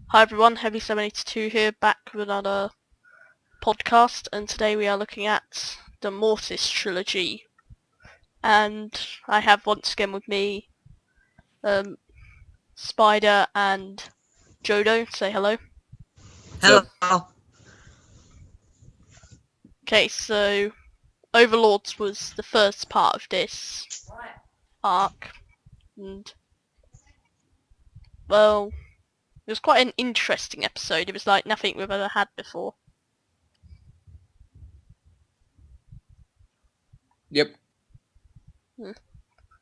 Hi everyone, Heavy782 here, back with another podcast, and today we are looking at the Mortis trilogy. And I have once again with me Spider and Jodo. Say hello. Hello. Okay, so Overlords was the first part of this arc, and well, it was quite an interesting episode. It was like nothing we've ever had before. Yep.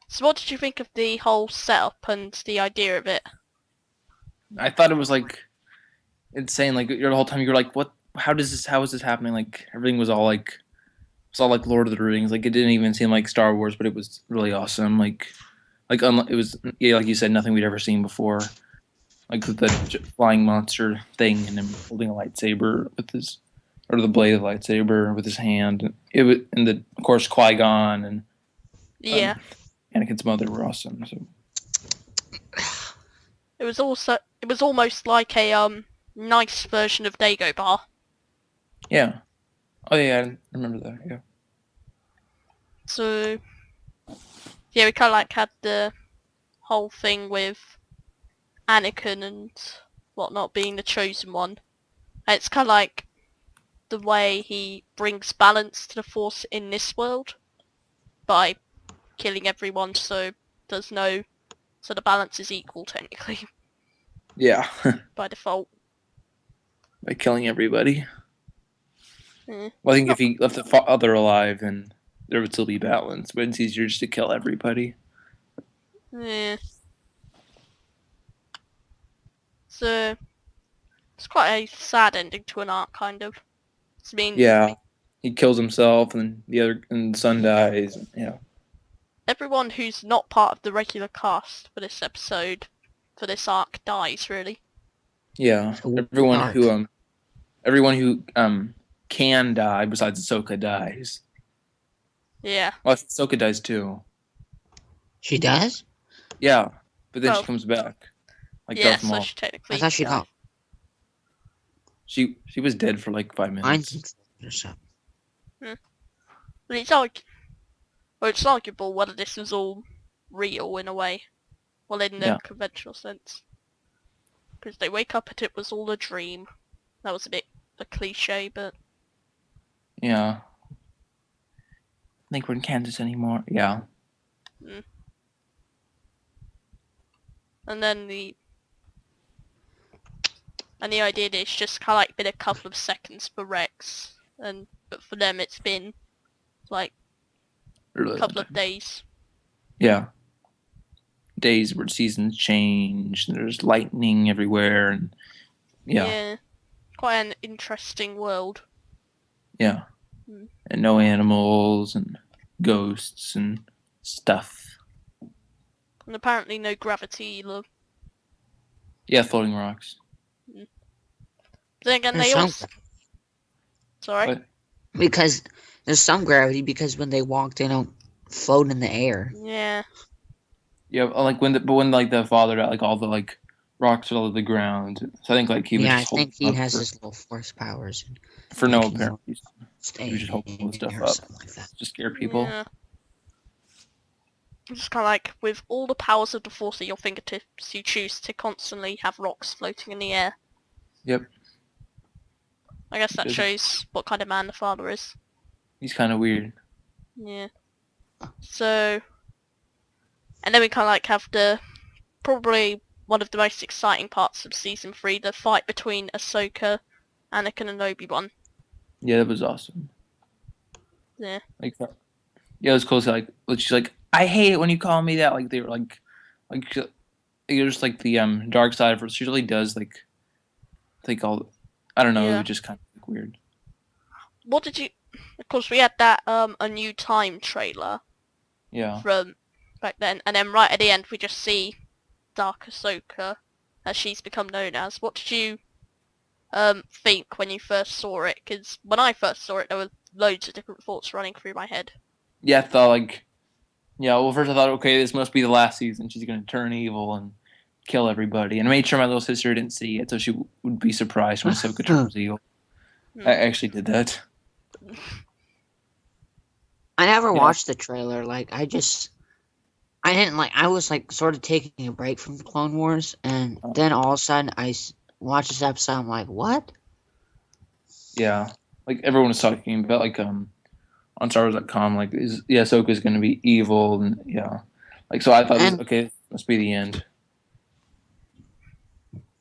So what did you think of the whole setup and the idea of it? I thought it was like insane. Like the whole time you were like, "What? How is this happening?" Like everything was all like Lord of the Rings. Like it didn't even seem like Star Wars, but it was really awesome. It was like you said, nothing we'd ever seen before. Like the flying monster thing, and him holding a lightsaber with his, or the blade of the lightsaber with his hand. It was, and of course Qui-Gon and Yeah. Anakin's mother were awesome. So It was almost like a nice version of Dagobah. yeah. Oh yeah, I remember that. Yeah. So yeah, we kind of like had the whole thing with Anakin and whatnot being the chosen one. And it's kind of like the way he brings balance to the Force in this world by killing everyone, so the balance is equal technically Yeah. by default. By killing everybody. Mm. Well, I think if he left the father alive, then there would still be balance. But it's easier just to kill everybody. Yeah. So it's quite a sad ending to an arc, kind of. I mean, Yeah, he kills himself, and the son dies. Yeah, everyone who's not part of the regular cast for this episode, for this arc, dies, really. yeah. Everyone who can die besides Ahsoka dies. Yeah. Well, Ahsoka dies too. She does? Yeah, but then Well, she comes back, like yeah, Darth so Maul. she technically I thought she died. got She was dead for like 5 minutes. minds or something. But it's arguable whether this was all real in a way. Well, in the Yeah. conventional sense. Because they wake up and it was all a dream. That was a bit a cliche, but Yeah. I think we're in Kansas anymore. Yeah. and then the idea that it's just kind of like been a couple of seconds for Rex, but for them it's been like a couple of days. Yeah. Days where seasons change, and there's lightning everywhere, and Yeah, quite an interesting world. Yeah. And no animals and ghosts and stuff. And apparently no gravity either. Yeah, floating rocks. But then again, they also... Sorry? What? Because there's some gravity, because when they walk, they don't float in the air. Yeah. Yeah, like when the father died, like all the like rocks fell to the ground. So I think like he was just I think he has for, his little force powers. For no apparent reason. Stay He was just holding stuff up. like that. Just scare people. Yeah. It's kind of like, with all the powers of the Force at your fingertips, you choose to constantly have rocks floating in the air. Yep. I guess that shows what kind of man the father is. He's kind of weird. Yeah. So... And then we kind of like have probably one of the most exciting parts of Season 3, the fight between Ahsoka, Anakin and Obi-Wan. Yeah, that was awesome. Yeah. Like, yeah, it was close. Like, she's like, I hate it when you call me that. Like, they were like you're just like the dark side of her. She really does like all. I don't know. Yeah. It was just kind of like weird. What did you? Of course, we had that A New Time trailer. Yeah. From back then, and then right at the end we just see Dark Ahsoka, as she's become known as. What did you think when you first saw it? Because when I first saw it, there were loads of different thoughts running through my head. Yeah, I thought well, first I thought, okay, this must be the last season. She's gonna turn evil and kill everybody. And I made sure my little sister didn't see it, so she would be surprised when Ahsoka turns evil. Hmm. I actually did that. I never Yeah. watched the trailer. Like, I didn't like. I was like sort of taking a break from the Clone Wars, and then all of a sudden watched this episode. I'm like, what? Yeah, like everyone was talking about like on StarWars.com, like Ahsoka's going to be evil, and yeah, like so I thought this And okay, must be the end.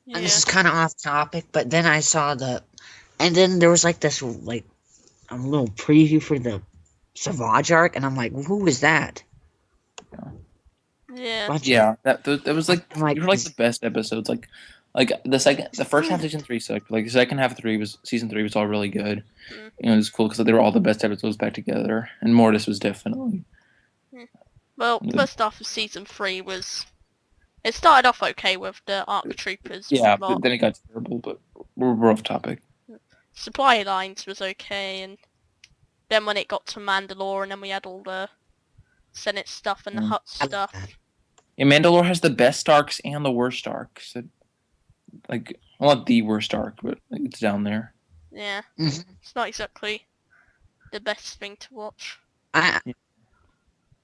Yeah. and this is kind of off topic, but then I saw and then there was like this like a little preview for the Savage arc, and I'm like, who is that? Yeah. Bunch Yeah, that was like I'm like, these were like the best episodes. Like the first half of season 3 sucked. Like the second half of season 3 was all really good. Mm. You know, it was cool because they were all the best episodes back together, and Mortis was definitely. Well, Yeah. first half of season 3 was. It started off okay with the ARC troopers. Yeah, but but then it got terrible. But we're off topic. supply lines was okay, and then when it got to Mandalore, and then we had all the Senate stuff and the Hut I like stuff. that. Yeah, Mandalore has the best arcs and the worst arcs. Like, well, not the worst arc, but like, it's down there. Yeah, Mhm. it's not exactly the best thing to watch. I Yeah.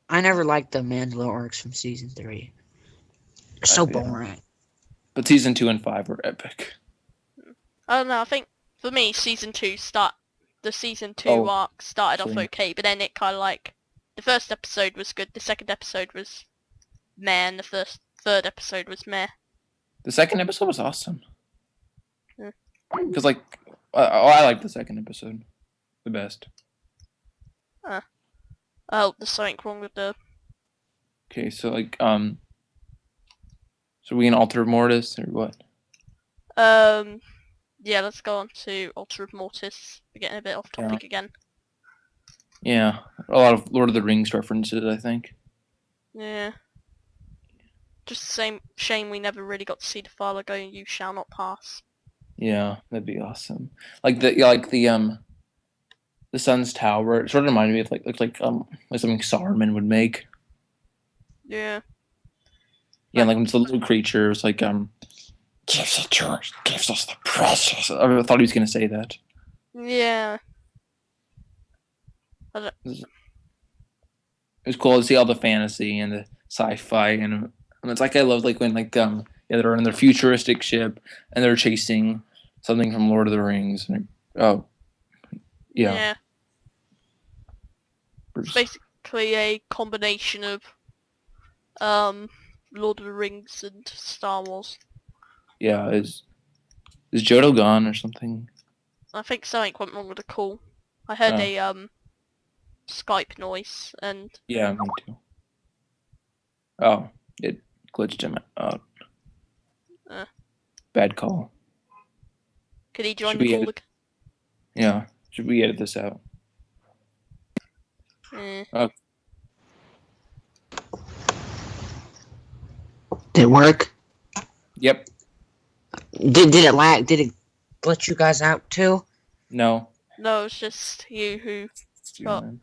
I never liked the Mandalore arcs from season 3. They're so Yeah. boring. But season 2 and 5 were epic. I don't know. I think for me, the season 2 Oh, arc started off actually. okay, but then it kind of like the first episode was good, the second episode was meh, and the third episode was meh. The second episode was awesome. Yeah. Because like, I like the second episode the best. Oh, there's something wrong with the. Okay, so like, so we can alter Mortis or what? Yeah, let's go on to Altar of Mortis. We're getting a bit off topic again. Yeah, a lot of Lord of the Rings references, I think. Yeah. Just the same shame we never really got to see the father go, "You shall not pass." Yeah, that'd be awesome. Like the Sun's Tower. It sort of reminded me of like something Saruman would make. Yeah. Yeah, like when it's a little creature, it's like gives it to us, gives us the precious. I thought he was gonna say that. Yeah. It was cool to see all the fantasy and the sci-fi, and it's like I love like when they're in their futuristic ship and they're chasing something from Lord of the Rings. And oh, yeah. It's basically a combination of Lord of the Rings and Star Wars. Yeah, is Jodo gone or something? I think something went wrong with the call. I heard Oh. a Skype noise, and Yeah, me too. Oh, it glitched him out. Bad call. could he join Should the we call? edit- Yeah, should we edit this out? Did it work? Yep. Did it lag? Did it glitch you guys out too? No. No, it's just you who. It's too Oh. bad.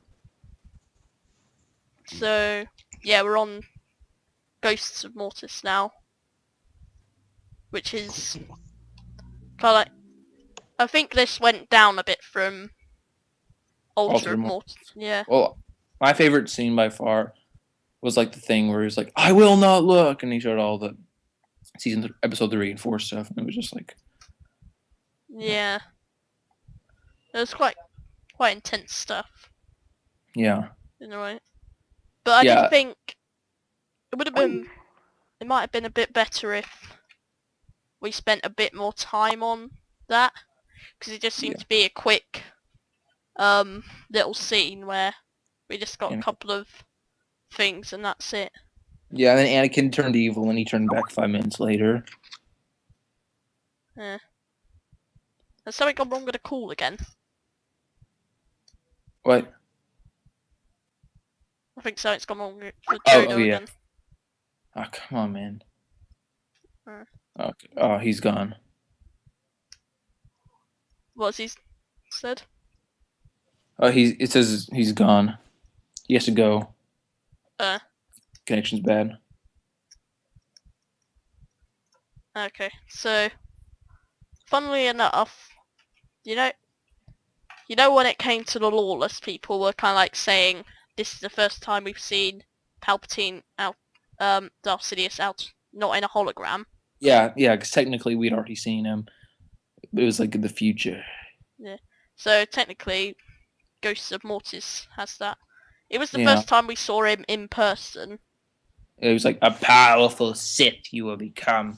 So yeah, we're on Ghosts of Mortis now, which is kind of like. I think this went down a bit from Altar of Mortis. Yeah. Well, my favorite scene by far was like the thing where he's like, "I will not look," and he showed all the episode 3 and 4 stuff, and it was just like, Yeah. It was quite intense stuff yeah, in a way. But I Yeah. did think it would have been. It might have been a bit better if we spent a bit more time on that, because it just seemed Yeah. to be a quick little scene where we just got a Yeah. couple of things and that's it. yeah. And then Anakin turned evil, and he turned back 5 minutes later. Has something gone wrong with the call again? What? I think something's gone wrong with Oh, Jodo yeah. again. Oh, come on, man. Uh. Okay. Oh, he's gone. What's he said? Oh, it says he's gone. He has to go. Uh. Connection's bad. Okay, so funnily enough, you know, when it came to the lawless, people were kind of like saying this is the first time we've seen Palpatine out, Darth Sidious out, not in a hologram. Yeah, because technically we'd already seen him. It was like in the future. Yeah. So technically, Ghosts of Mortis has that. It was the Yeah. first time we saw him in person. It was like a powerful Sith you will become.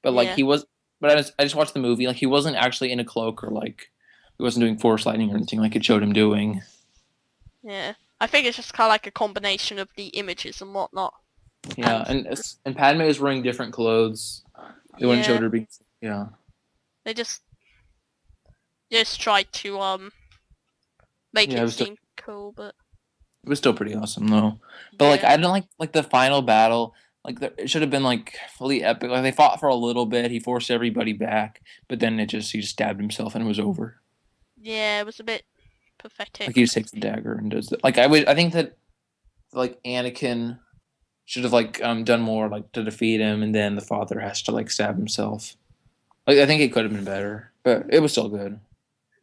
But like Yeah. he was, but I just watched the movie. Like he wasn't actually in a cloak or like he wasn't doing force lightning or anything like it showed him doing. Yeah. I think it's just kind of like a combination of the images and whatnot. Yeah, and Padme was wearing different clothes. They wouldn't show Yeah. her big. Yeah. They just tried to make Yeah, it seem cool, but it was still pretty awesome though. But like yeah. I didn't like the final battle. Like it should have been like fully epic. Like they fought for a little bit. He forced everybody back, but then he just stabbed himself and it was over. Yeah, it was a bit pathetic. Like he just takes the dagger and does it. Like I think that like Anakin should have like done more like to defeat him, and then the father has to like stab himself. Like I think it could have been better, but it was still good.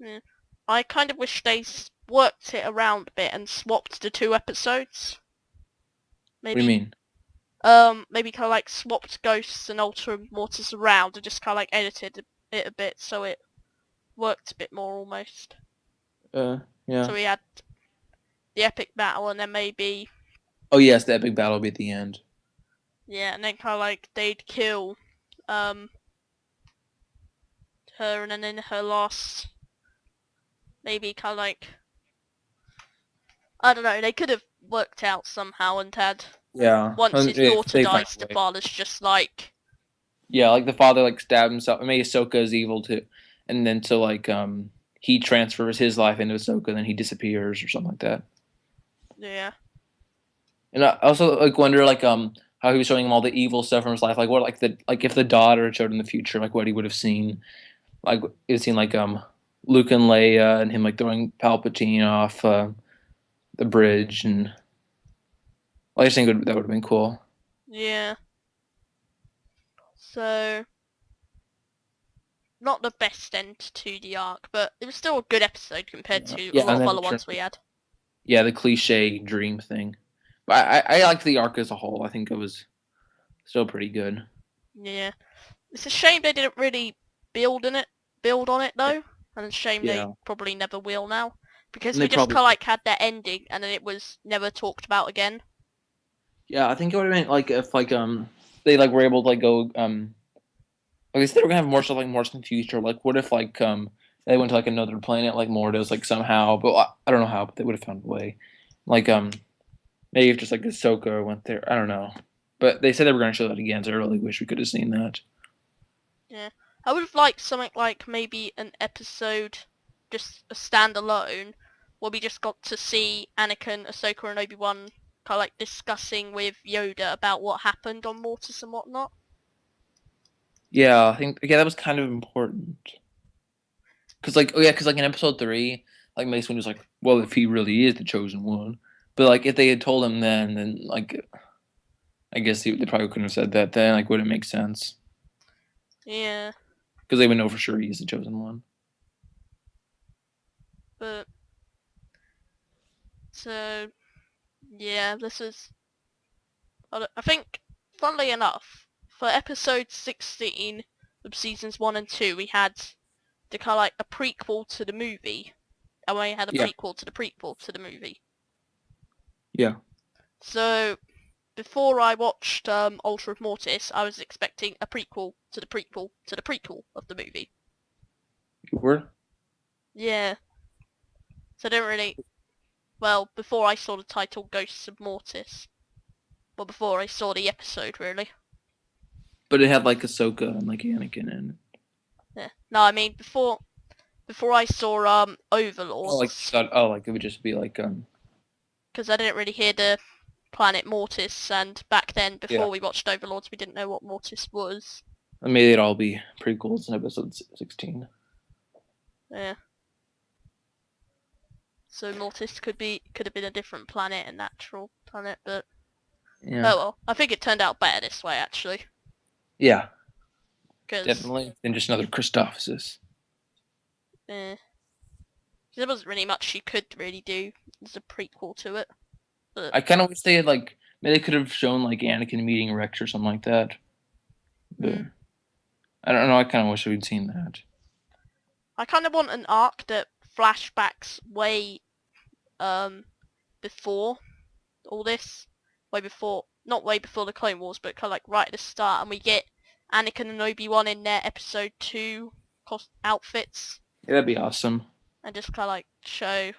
Yeah. I kind of wish they worked it around a bit and swapped the 2 episodes. Maybe, What do you mean? Maybe kind of like swapped Ghosts and Ultra Mortis around and just kind of like edited it a bit so it worked a bit more almost. Yeah. So we had the epic battle and then maybe, Oh yes, the epic battle will be at the end. yeah, and then kind of like they'd kill her, and then in her last, maybe kind of like, I don't know, they could have worked out somehow and had, Yeah. once his If daughter they find dies, a the way. father's just like, Yeah, like the father like stabbed himself. It made Ahsoka as evil too, and then so like he transfers his life into Ahsoka, and then he disappears or something like that. yeah. And I also like wonder like how he was showing him all the evil stuff from his life. Like what like if the daughter showed in the future, like what he would have seen. Like it would seem like Luke and Leia and him like throwing Palpatine off the bridge, and I just think that would have been cool. Yeah. So, not the best end to the arc, but it was still a good episode compared to a Yeah, lot and of then other ones we had. yeah, the cliche dream thing. But I liked the arc as a whole. I think it was still pretty good. Yeah. It's a shame they didn't really build on it though, and it's a shame they Yeah. probably never will now, because And we they just probably kind of like had that ending and then it was never talked about again. Yeah, I think it would have been like if like they like were able to like go like they said they were gonna have more stuff like Mortis in the future. Like what if like they went to like another planet like Mortis like somehow, but I don't know how, but they would have found a way. Like maybe if just like Ahsoka went there. I don't know. But they said they were gonna show that again, so I really wish we could have seen that. Yeah. I would have liked something like maybe an episode, just a standalone, where we just got to see Anakin, Ahsoka and Obi-Wan kind of like discussing with Yoda about what happened on Mortis and whatnot. Yeah, I think that was kind of important. Cause like cause like in episode 3, like Mace Windu was like, well, if he really is the chosen one, but like if they had told him then like I guess they probably couldn't have said that then. Like, wouldn't make sense Yeah, because they would know for sure he's the chosen one. but so yeah, this is. I think, funnily enough, for episode 16 of seasons 1 and 2, we had the kind of like a prequel to the movie, and we had a Yeah. prequel to the prequel to the movie. Yeah. So before I watched Ultra of Mortis, I was expecting a prequel to the prequel to the prequel of the movie. You were? Yeah. So I didn't really. Well, before I saw the title Ghosts of Mortis. Well, before I saw the episode, really. But it had like Ahsoka and like Anakin in it. Yeah. No, I mean before I saw Overlords. Oh, like thought, oh, like it would just be like Because I didn't really hear the planet Mortis, and back then, before Yeah. we watched Overlords, we didn't know what Mortis was. I mean, they'd all be prequels in episode 16. Yeah. So Mortis could have been a different planet, a natural planet, but Yeah. oh well. I think it turned out better this way, actually. Yeah. Because definitely. Than just another Christophsis. there wasn't really much you could really do as a prequel to it. But I kind of wish they had like maybe they could have shown like Anakin meeting Rex or something like that. But I don't know. I kind of wish we'd seen that. I kind of want an arc that flashbacks way before all this, not way before the Clone Wars, but kind of like right at the start, and we get Anakin and Obi-Wan in their Episode 2 outfits, Yeah, that'd be awesome. and just kind of like show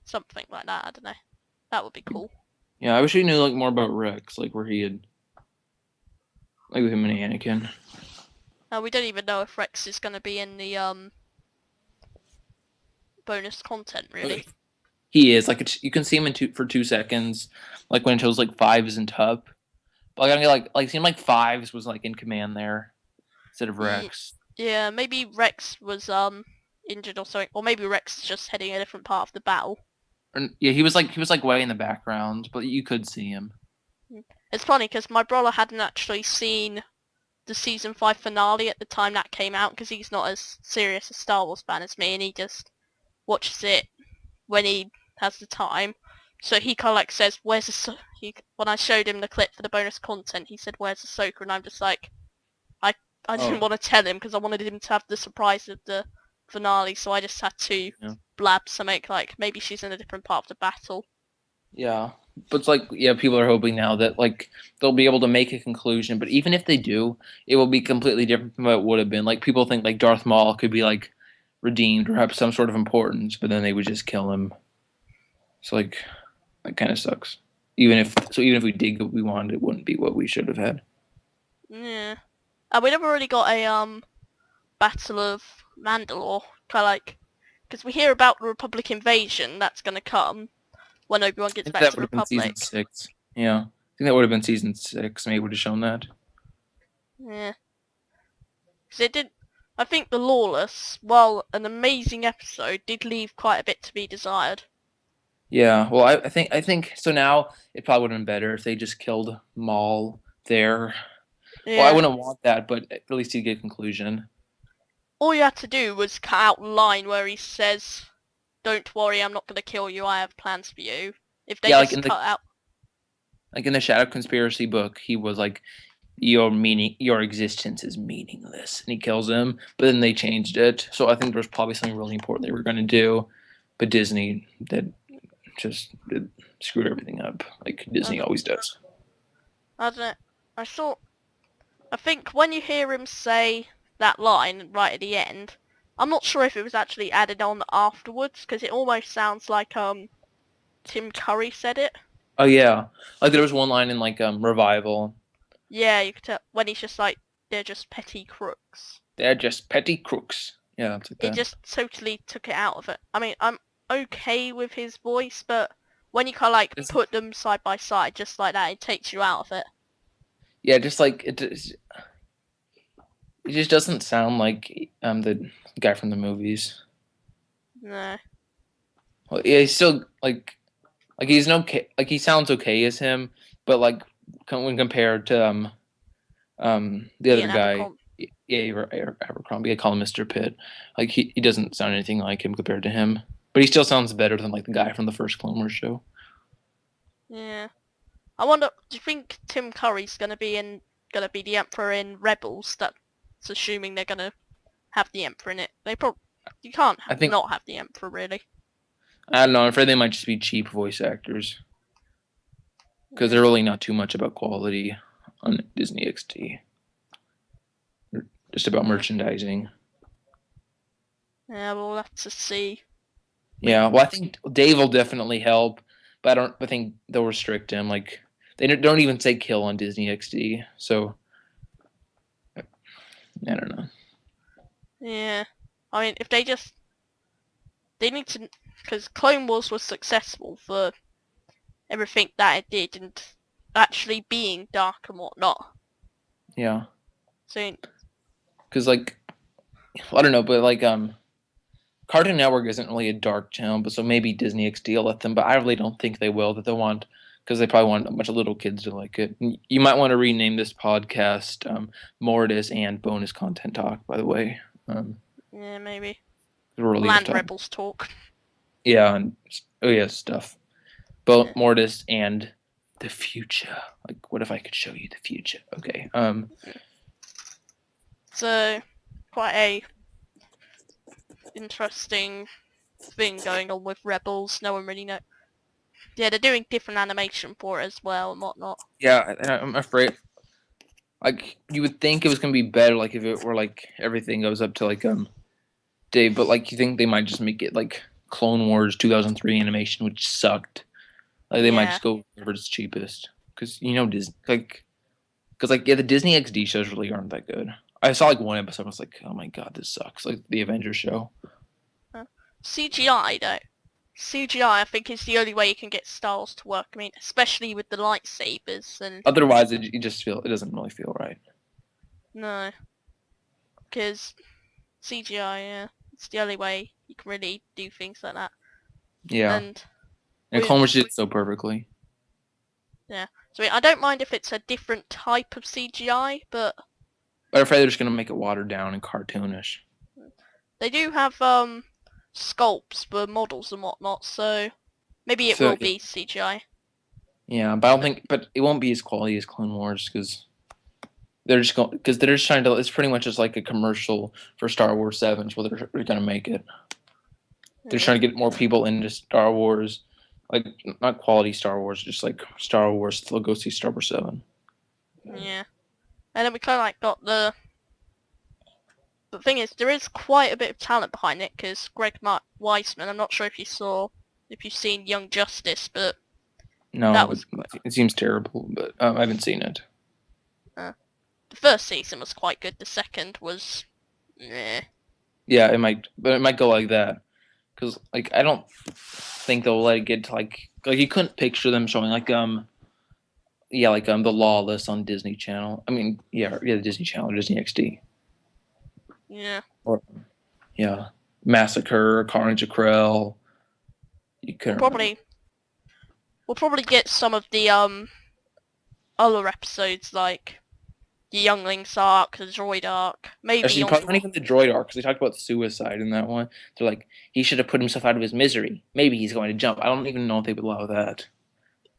something like that. I don't know. That would be cool. Yeah, I wish we knew like more about Rex, like where he had, like with him and Anakin. We don't even know if Rex is going to be in the bonus content, really. He is like you can see him for 2 seconds, like when it shows like Fives and Tup. But like I mean, like seemed like Fives was like in command there instead of Rex. Yeah, maybe Rex was injured or something, or maybe Rex is just heading a different part of the battle. Yeah, he was like way in the background, but you could see him. It's funny because my brother hadn't actually seen the season 5 finale at the time that came out because he's not as serious a Star Wars fan as me, and he just watches it when he has the time. So he kind of like says, "Where's the?" When I showed him the clip for the bonus content, he said, "Where's Ahsoka?" And I'm just like, I didn't want to tell him because I wanted him to have the surprise of the finale, so I just had to blab something like maybe she's in a different part of the battle. Yeah, but it's like people are hoping now that like they'll be able to make a conclusion. But even if they do, it will be completely different from what it would have been. Like people think like Darth Maul could be like redeemed or have some sort of importance, but then they would just kill him. So like that kind of sucks. Even if we did what we wanted, it wouldn't be what we should have had. Yeah. We never really got a Battle of Mandalore, kind of like, because we hear about the Republic invasion that's gonna come when Obi-Wan gets back to the Republic. Season 6. Yeah, I think that would have been season 6. Maybe would have shown that. Yeah. Because it did. I think the Lawless, while an amazing episode, did leave quite a bit to be desired. Yeah, well, I think so. Now it probably would have been better if they just killed Maul there. Yeah. Well, I wouldn't want that, but at least he'd get a conclusion. All you had to do was cut out the line where he says, "Don't worry, I'm not going to kill you. I have plans for you." If they just cut out, like in the Shadow Conspiracy book, he was like, your existence is meaningless, and he kills him. But then they changed it, so I think there was probably something really important they were going to do, but Disney just screwed everything up, like Disney always does. I don't know. I think when you hear him say that line right at the end, I'm not sure if it was actually added on afterwards, because it almost sounds like Tim Curry said it. Oh yeah, like there was one line in like Revival. Yeah, you could tell when he's just like, "They're just petty crooks." They're just petty crooks. Yeah, it's like that. It just totally took it out of it. I mean, I'm okay with his voice, but when you kind of like put them side by side, just like that, it takes you out of it. Yeah, just like it just doesn't sound like the guy from the movies. No. Well, yeah, he's still like he's okay. Like he sounds okay as him, but like when compared to the other guy, Abercrombie, I call him Mr. Pitt. Like he doesn't sound anything like him compared to him, but he still sounds better than like the guy from the first Clone Wars show. Yeah. I wonder. Do you think Tim Curry's gonna be the Emperor in Rebels? That's assuming they're gonna have the Emperor in it. You can't not have the Emperor, really. I don't know. I'm afraid they might just be cheap voice actors because they're really not too much about quality on Disney XD. They're just about merchandising. Yeah, we'll have to see. Yeah, well, I think Dave will definitely help, but I think they'll restrict him. Like they don't even say kill on Disney XD, so I don't know. Yeah, I mean, if they need to, because Clone Wars was successful for everything that it did and actually being dark and whatnot. Yeah. So. Because like, I don't know, but like Cartoon Network isn't really a dark channel, but so maybe Disney XD will let them. But I really don't think they will. That they'll want because they probably want a bunch of little kids to like it. And you might want to rename this podcast Mortis and Bonus Content Talk, by the way. Yeah, maybe. We're really Land off Rebels talk. Yeah, and stuff. Mortis and the future. Like, what if I could show you the future? Okay. So, quite a interesting thing going on with Rebels. No one really knows. Yeah, they're doing different animation for it as well and whatnot. Yeah, I'm afraid. Like, you would think it was gonna be better, like if it were like everything goes up to like Dave, but like you think they might just make it like Clone Wars 2003 animation, which sucked. Like they might Yeah. just go whatever's cheapest, because Disney the Disney XD shows really aren't that good. I saw like one episode, I was like, oh my god, this sucks. Like the Avengers show. CGI though. CGI I think is the only way you can get Star Wars to work. I mean, especially with the lightsabers and... Otherwise, you just feel it doesn't really feel right. No. Because CGI, yeah, it's the only way you can really do things like that. Yeah, And Clone Wars did it so perfectly. so I don't mind if it's a different type of CGI, but But I'm afraid they're just gonna make it watered down and cartoonish. they do have sculpts for models and whatnot, so maybe it So, will be CGI. Yeah, but I don't think, but it won't be as quality as Clone Wars because they're just trying to. It's pretty much just like a commercial for Star Wars 7. Is what they're gonna make it. They're trying to get more people into Star Wars, like not quality Star Wars, just like Star Wars. They'll go see Star Wars 7. Yeah. And then we kind of like got the thing is, there is quite a bit of talent behind it, because Greg Weisman, I'm not sure if you've seen Young Justice, but No, that was it seems terrible, but I haven't seen it. the first season was quite good, the second was meh. Yeah, it might go like that, because like I don't think they'll let it get to like you couldn't picture them showing like the Lawless on Disney Channel. I mean, the Disney Channel, Disney XD. Yeah. Or Massacre, Carnage of Krell. You couldn't We'll probably get some of the other episodes, like the Younglings arc, the Droid arc, maybe Actually, probably not even the droid arc, because they talked about suicide in that one. They're like, he should have put himself out of his misery. Maybe he's going to jump. I don't even know if they would allow that.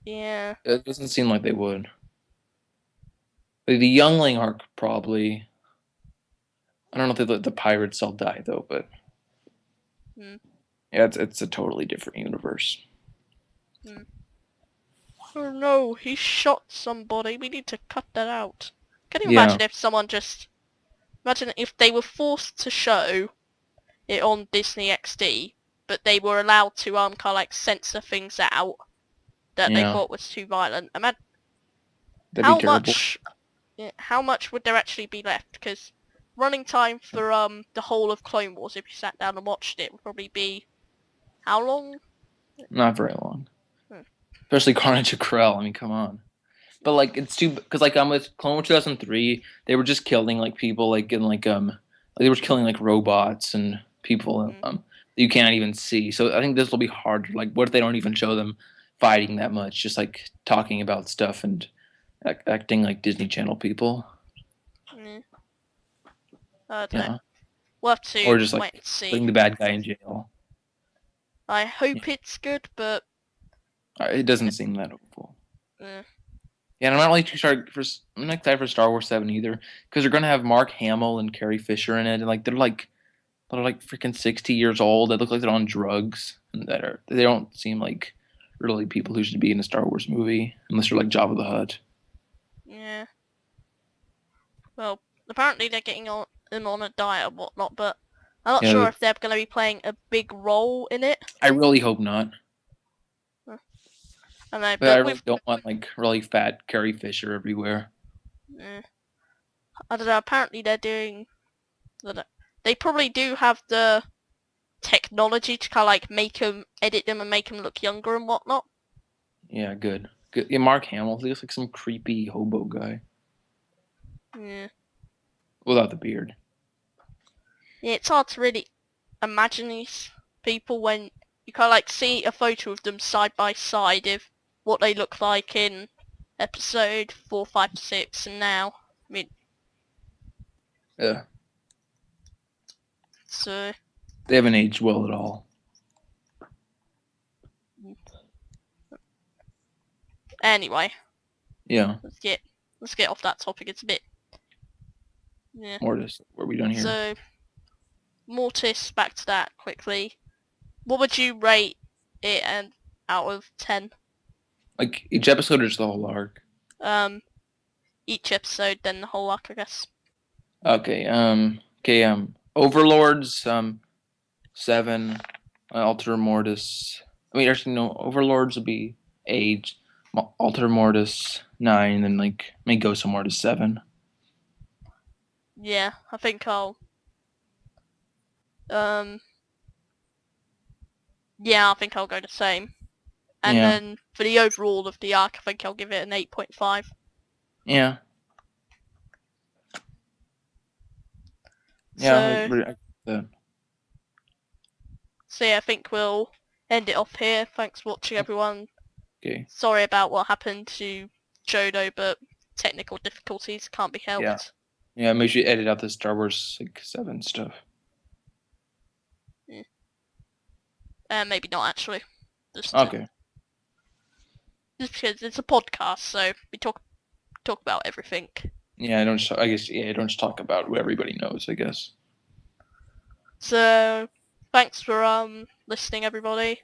Yeah. It doesn't seem like they would. The Youngling arc, probably. I don't know if they let the pirates all die, though, but... Hmm. Yeah, it's a totally different universe. Oh no, he shot somebody, we need to cut that out. Can you Yeah. imagine if someone just... Imagine if they were forced to show it on Disney XD, but they were allowed to kind of like censor things out that they Yeah. thought was too violent. That'd How be terrible. much? Yeah, how much would there actually be left? Because running time for the whole of Clone Wars, if you sat down and watched it, would probably be how long? Not very long. Hmm. Especially Carnage of Krell. I mean, come on. But like, it's too because like with Clone Wars 2003, they were just killing like people like in like they were killing like robots and people that you can't even see. So I think this will be hard. Like, what if they don't even show them fighting that much? Just like talking about stuff and acting like Disney Channel people. Mm. I don't Yeah. know. We'll have to Or just like wait and see. putting the bad guy in jail. I hope it's good, but It doesn't seem that hopeful. eh. Yeah, and I'm not really I'm not excited for Star Wars 7 either, because they're gonna have Mark Hamill and Carrie Fisher in it, and like they're like freaking 60 years old. They look like they're on drugs, and they don't seem like really people who should be in a Star Wars movie unless you're like Jabba the Hutt. Yeah. Well, apparently they're getting them on a diet and whatnot, but I'm not Yeah, sure if they're going to be playing a big role in it. I really hope not. I know, But I but really don't want like really fat Carrie Fisher everywhere. I don't know, apparently they're doing... They probably do have the technology to kind of like edit them and make them look younger and whatnot. Yeah, good. Yeah, Mark Hamill, he looks like some creepy hobo guy Yeah. without the beard. Yeah, it's hard to really imagine these people when you kind of like see a photo of them side by side. If what they look like in episode 4, 5, 6, and now. I mean, Yeah, so they haven't aged well at all. anyway, Yeah, let's get off that topic. It's a bit. Yeah. Mortis. What are we doing here? So, Mortis, back to that quickly. What would you rate it out of 10? Like each episode or just the whole arc? Each episode, then the whole arc, I guess. Okay. Overlords. 7. Alter Mortis. I mean, actually, no. Overlords would be 8. Alter Mortis 9. Then may go somewhere to 7. Yeah, I think I'll. Yeah, I think I'll go the same. And Yeah. then for the overall of the arc, I think I'll give it an 8.5. Yeah. Yeah. So yeah, I think we'll end it off here. Thanks for watching, everyone. Okay. Sorry about what happened to Jodo, but technical difficulties can't be helped. Yeah. Yeah, make sure you edit out the Star Wars 7 stuff. Maybe not actually. Okay. Just because it's a podcast, so we talk about everything. Yeah, don't just talk about who everybody knows, I guess. So thanks for listening, everybody.